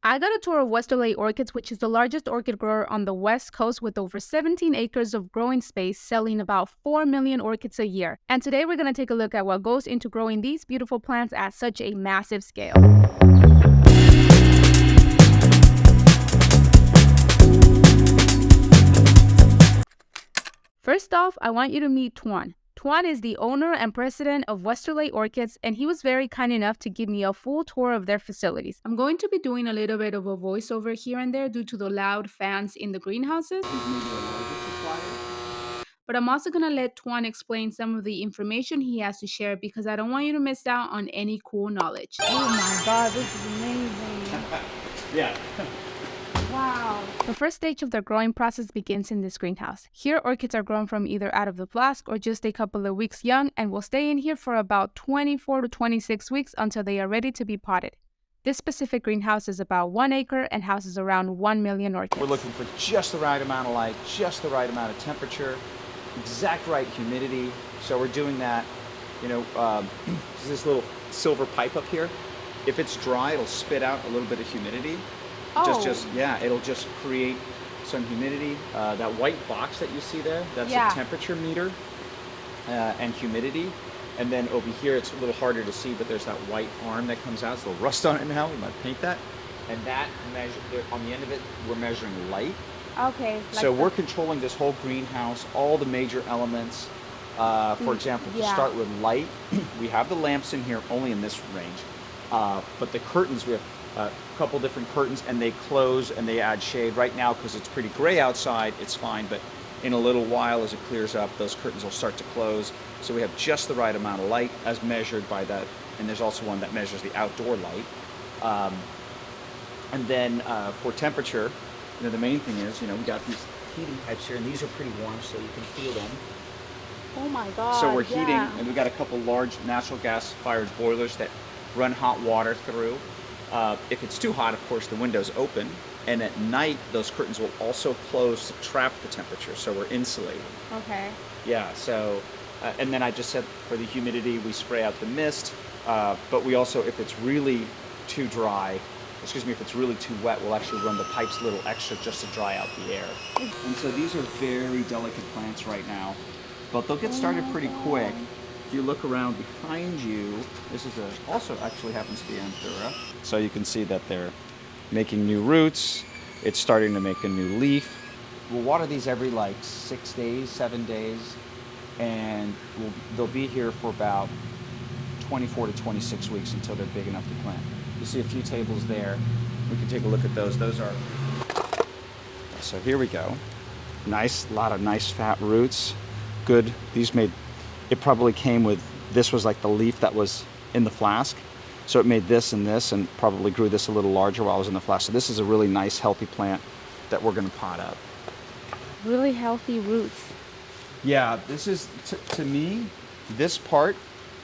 I got a tour of Westerlay Orchids, which is the largest orchid grower on the West Coast with over 17 acres of growing space, selling about 4 million orchids a year. And today we're going to take a look at what goes into growing these beautiful plants at such a massive scale. First off, I want you to meet Toine. Toine is the owner and president of Westerlay Orchids, and he was very kind enough to give me a full tour of their facilities. I'm going to be doing a little bit of a voiceover here and there due to the loud fans in the greenhouses. But I'm also going to let Toine explain some of the information he has to share because I don't want you to miss out on any cool knowledge. Oh my god, this is amazing. Yeah. Wow. The first stage of their growing process begins in this greenhouse. Here, orchids are grown from either out of the flask or just a couple of weeks young and will stay in here for about 24 to 26 weeks until they are ready to be potted. This specific greenhouse is about 1 acre and houses around 1 million orchids. We're looking for just the right amount of light, just the right amount of temperature, exact right humidity. So we're doing that, this little silver pipe up here. If it's dry, it'll spit out a little bit of humidity. It'll just create some humidity. That white box that you see there, that's a temperature meter and humidity. And then over here, it's a little harder to see, but there's that white arm that comes out. It's a little rust on it now. We might paint that. And that on the end of it, we're measuring light. Okay. So we're controlling this whole greenhouse, all the major elements. For example, to start with light, we have the lamps in here only in this range. But the curtains, we have a couple different curtains, and they close and they add shade. Right now, because it's pretty gray outside, it's fine, but in a little while as it clears up, those curtains will start to close. So we have just the right amount of light as measured by that, and there's also one that measures the outdoor light. And then for temperature, the main thing is, we got these heating pipes here, and these are pretty warm, so you can feel them. Oh my god. So we're heating, and we got a couple large natural gas-fired boilers that run hot water through. If it's too hot, of course, the window's open, and at night, those curtains will also close to trap the temperature, so we're insulated. Okay. Yeah, so, and then I just said for the humidity, we spray out the mist, but we also, if it's really too dry, if it's really too wet, we'll actually run the pipes a little extra just to dry out the air. And so these are very delicate plants right now, but they'll get started pretty quick. If you look around behind you, this is also actually happens to be Anthura. So you can see that they're making new roots. It's starting to make a new leaf. We'll water these every 6 days, 7 days, and they'll be here for about 24 to 26 weeks until they're big enough to plant. You see a few tables there. We can take a look at those. So here we go. Nice, lot of nice fat roots. Good. It probably came with, this was like the leaf that was in the flask. So it made this and probably grew this a little larger while it was in the flask. So this is a really nice, healthy plant that we're going to pot up. Really healthy roots. Yeah, this is, to me, this part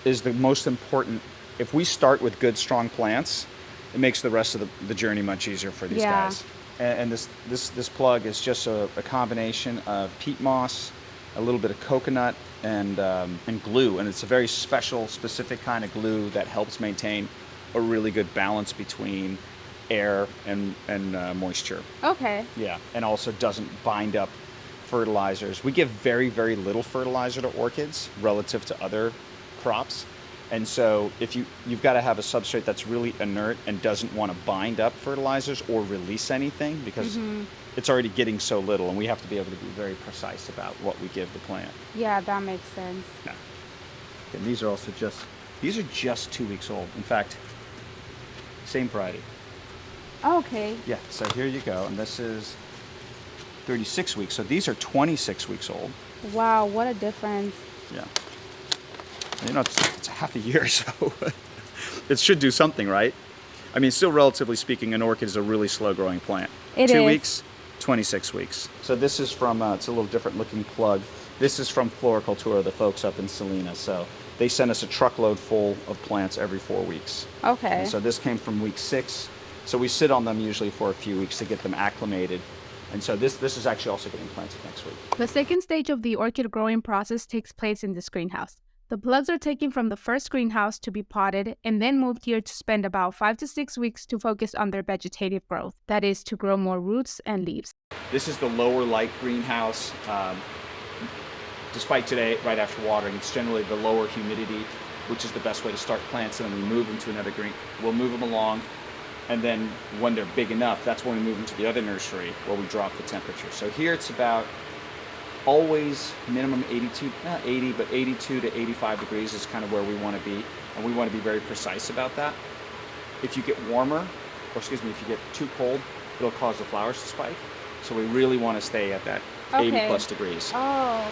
is the most important. If we start with good, strong plants, it makes the rest of the journey much easier for these guys. And this plug is just a combination of peat moss, a little bit of coconut, and glue. And it's a very special, specific kind of glue that helps maintain a really good balance between air and moisture. Okay. Yeah, and also doesn't bind up fertilizers. We give very, very little fertilizer to orchids relative to other crops. And so if you've got to have a substrate that's really inert and doesn't want to bind up fertilizers or release anything because it's already getting so little, and we have to be able to be very precise about what we give the plant. Yeah, that makes sense. Yeah. And these are also just 2 weeks old. In fact, same variety. Okay. Yeah, so here you go. And this is 36 weeks. So these are 26 weeks old. Wow, what a difference. Yeah. It's a half a year, so it should do something, right? I mean, still relatively speaking, an orchid is a really slow growing plant. It is. 2 weeks, 26 weeks. So this is from, it's a little different looking plug. This is from Floricultura, the folks up in Salinas. So they send us a truckload full of plants every 4 weeks. Okay. And so this came from week 6. So we sit on them usually for a few weeks to get them acclimated. And so this is actually also getting planted next week. The second stage of the orchid growing process takes place in this greenhouse. The plugs are taken from the first greenhouse to be potted and then moved here to spend about 5 to 6 weeks to focus on their vegetative growth, that is, to grow more roots and leaves. This is the lower light greenhouse. Despite today, right after watering, it's generally the lower humidity, which is the best way to start plants, and then we move them to another green. We'll move them along, and then when they're big enough, that's when we move them to the other nursery where we drop the temperature. So here it's about always minimum 82, not 80, but 82 to 85 degrees is kind of where we want to be, and we want to be very precise about that. If you get warmer, or excuse me, if you get too cold, it'll cause the flowers to spike. So we really want to stay at that 80 plus degrees. Oh.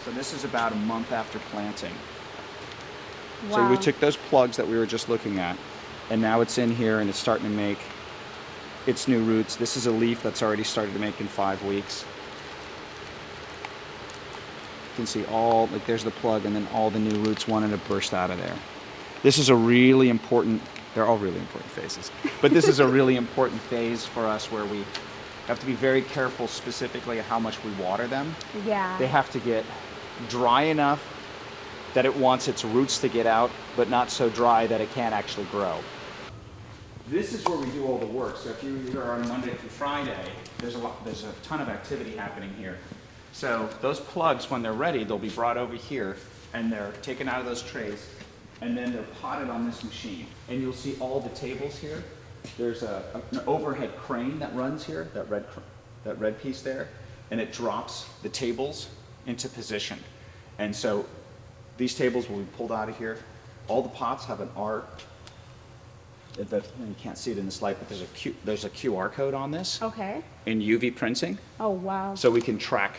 So this is about a month after planting. Wow. So we took those plugs that we were just looking at, and now it's in here and it's starting to make its new roots. This is a leaf that's already started to make in 5 weeks. You can see all, like there's the plug and then all the new roots wanting to burst out of there. This is a really important, they're all really important phases, but this is a really important phase for us where we have to be very careful specifically how much we water them. Yeah. They have to get dry enough that it wants its roots to get out, but not so dry that it can't actually grow. This is where we do all the work. So if you're here on Monday through Friday, there's a ton of activity happening here. So those plugs, when they're ready, they'll be brought over here and they're taken out of those trays and then they're potted on this machine. And you'll see all the tables here. There's an overhead crane that runs here, that red piece there, and it drops the tables into position. And so these tables will be pulled out of here. All the pots have an R. You can't see it in this light, but there's a QR code on this. Okay. In UV printing. Oh, wow. So we can track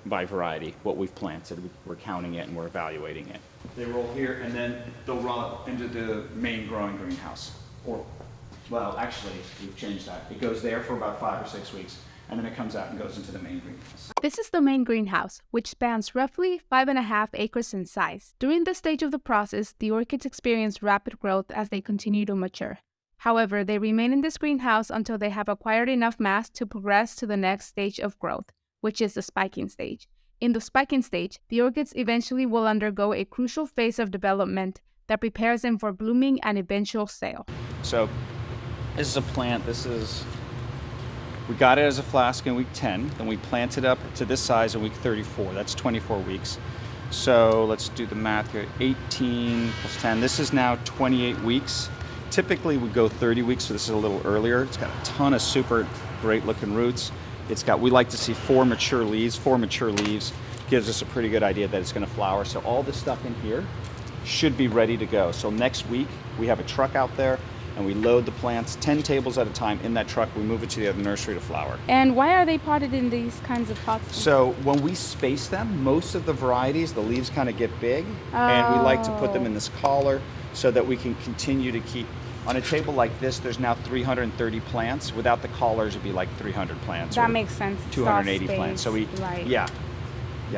by variety what we've planted. We're counting it and we're evaluating it. They roll here and then they'll roll into the main growing greenhouse. Well, actually, we've changed that. It goes there for about 5 or 6 weeks, and then it comes out and goes into the main greenhouse. This is the main greenhouse, which spans roughly 5.5 acres in size. During this stage of the process, the orchids experience rapid growth as they continue to mature. However, they remain in this greenhouse until they have acquired enough mass to progress to the next stage of growth, which is the spiking stage. In the spiking stage, the orchids eventually will undergo a crucial phase of development that prepares them for blooming and eventual sale. So this is a plant. We got it as a flask in week 10, then we planted up to this size in week 34. That's 24 weeks. So let's do the math here. 18 plus 10. This is now 28 weeks. Typically we go 30 weeks, so this is a little earlier. It's got a ton of super great looking roots. We like to see 4 mature leaves. 4 mature leaves gives us a pretty good idea that it's going to flower. So all the stuff in here should be ready to go. So next week we have a truck out there and we load the plants 10 tables at a time in that truck. We move it to the other nursery to flower. And why are they potted in these kinds of pots? So when we space them, most of the varieties, the leaves kind of get big, and we like to put them in this collar so that we can continue to keep. On a table like this, there's now 330 plants. Without the collars, it'd be like 300 plants. That makes sense. 280 plants. So right. yeah,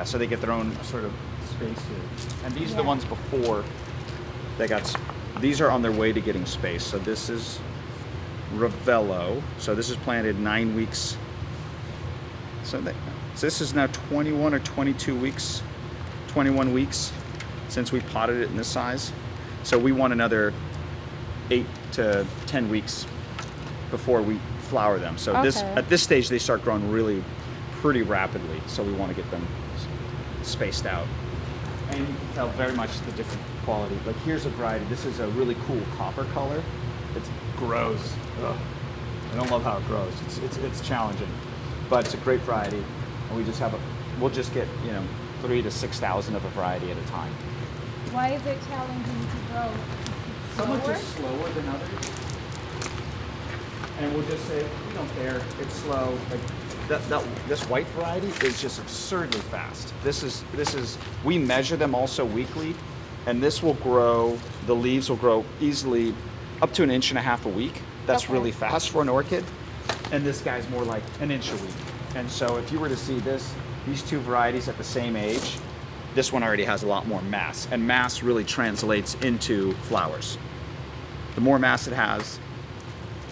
so they get their own sort of space here. And these are the ones before they got. These are on their way to getting space. So this is Ravello. So this is planted 9 weeks. So this is now 21 or 22 weeks, 21 weeks since we potted it in this size. So we want another 8 to 10 weeks before we flower them. So at this stage, they start growing really pretty rapidly. So we want to get them spaced out. And you can tell very much the different quality. Like here's a variety. This is a really cool copper color. It grows. Ugh. I don't love how it grows. It's challenging, but it's a great variety. And we'll just get 3,000 to 6,000 of a variety at a time. Why is it challenging to grow? Some are just slower than others. And we'll just say, we don't care, it's slow. Like this white variety is just absurdly fast. We measure them also weekly, and this will grow, the leaves will grow easily up to 1.5 inches a week. That's really fast for an orchid. And this guy's more like 1 inch a week. And so if you were to see these two varieties at the same age, this one already has a lot more mass, and mass really translates into flowers. The more mass it has,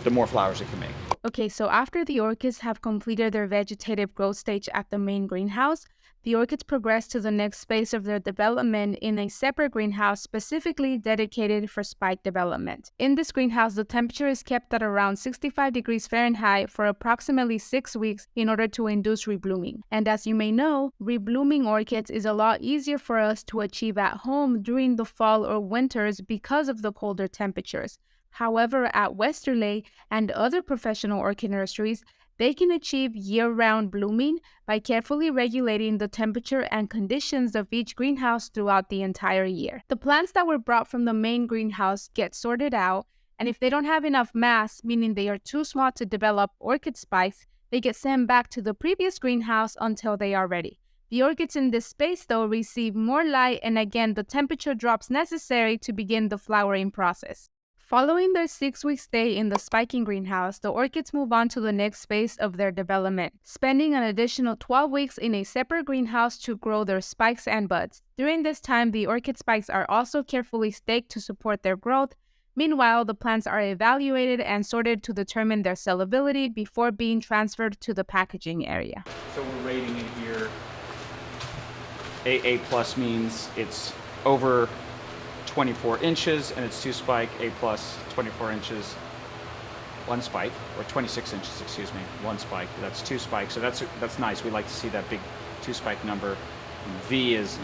the more flowers it can make. Okay, so after the orchids have completed their vegetative growth stage at the main greenhouse, the orchids progress to the next phase of their development in a separate greenhouse specifically dedicated for spike development. In this greenhouse, the temperature is kept at around 65 degrees Fahrenheit for approximately 6 weeks in order to induce reblooming. And as you may know, reblooming orchids is a lot easier for us to achieve at home during the fall or winters because of the colder temperatures. However, at Westerlay and other professional orchid nurseries, they can achieve year-round blooming by carefully regulating the temperature and conditions of each greenhouse throughout the entire year. The plants that were brought from the main greenhouse get sorted out, and if they don't have enough mass, meaning they are too small to develop orchid spikes, they get sent back to the previous greenhouse until they are ready. The orchids in this space, though, receive more light, and again, the temperature drops necessary to begin the flowering process. Following their 6-week stay in the spiking greenhouse, the orchids move on to the next phase of their development, spending an additional 12 weeks in a separate greenhouse to grow their spikes and buds. During this time, the orchid spikes are also carefully staked to support their growth. Meanwhile, the plants are evaluated and sorted to determine their sellability before being transferred to the packaging area. So we're rating it here. A plus means it's over 24 inches and it's 2 spike. A plus 24 inches, 1 spike, or 26 inches, excuse me, 1 spike. That's 2 spikes. So that's nice. We like to see that big 2 spike number. V is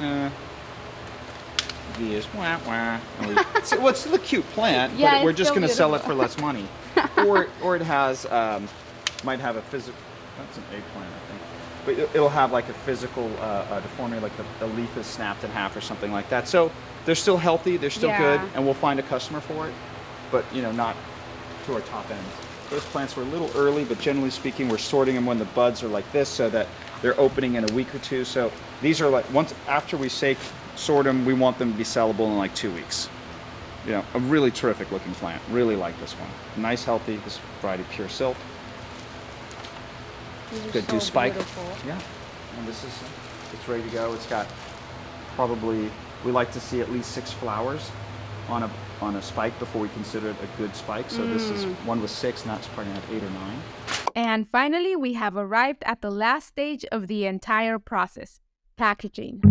wah wah. It's still a cute plant, Yeah, but we're it's just so going to sell it beautiful. for less money. or it has might have a physical. That's an eggplant, I think. But it'll have like a physical deformity, like the leaf is snapped in half or something like that. So they're still healthy, they're still good, and we'll find a customer for it, but not to our top end. Those plants were a little early, but generally speaking, we're sorting them when the buds are like this so that they're opening in a week or two. So these are like, once after we sort them, we want them to be sellable in like 2 weeks. A really terrific looking plant. Really like this one. Nice, healthy, this variety pure silk. Good do spike. Beautiful. Yeah, and this is, it's ready to go. It's got probably, we like to see at least 6 flowers on a spike before we consider it a good spike. So this is one with 6, and that's probably at 8 or 9. And finally, we have arrived at the last stage of the entire process, packaging.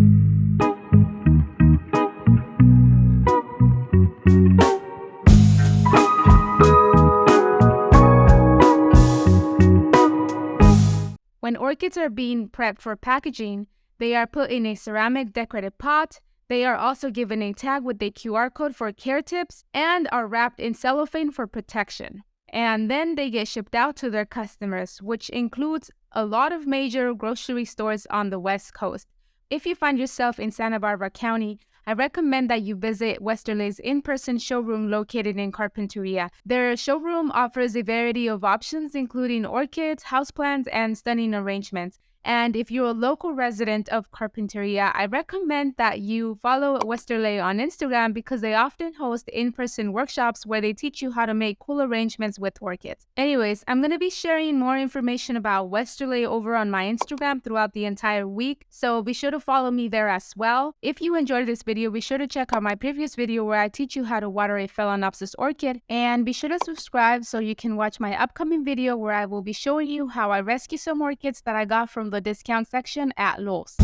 When orchids are being prepped for packaging, they are put in a ceramic decorative pot. They are also given a tag with a QR code for care tips and are wrapped in cellophane for protection. And then they get shipped out to their customers, which includes a lot of major grocery stores on the West Coast. If you find yourself in Santa Barbara County, I recommend that you visit Westerlay's in-person showroom located in Carpinteria. Their showroom offers a variety of options, including orchids, houseplants, and stunning arrangements. And if you're a local resident of Carpinteria, I recommend that you follow Westerlay on Instagram because they often host in-person workshops where they teach you how to make cool arrangements with orchids. Anyways, I'm going to be sharing more information about Westerlay over on my Instagram throughout the entire week, so be sure to follow me there as well. If you enjoyed this video, be sure to check out my previous video where I teach you how to water a Phalaenopsis orchid, and be sure to subscribe so you can watch my upcoming video where I will be showing you how I rescue some orchids that I got from the discount section at Lowe's.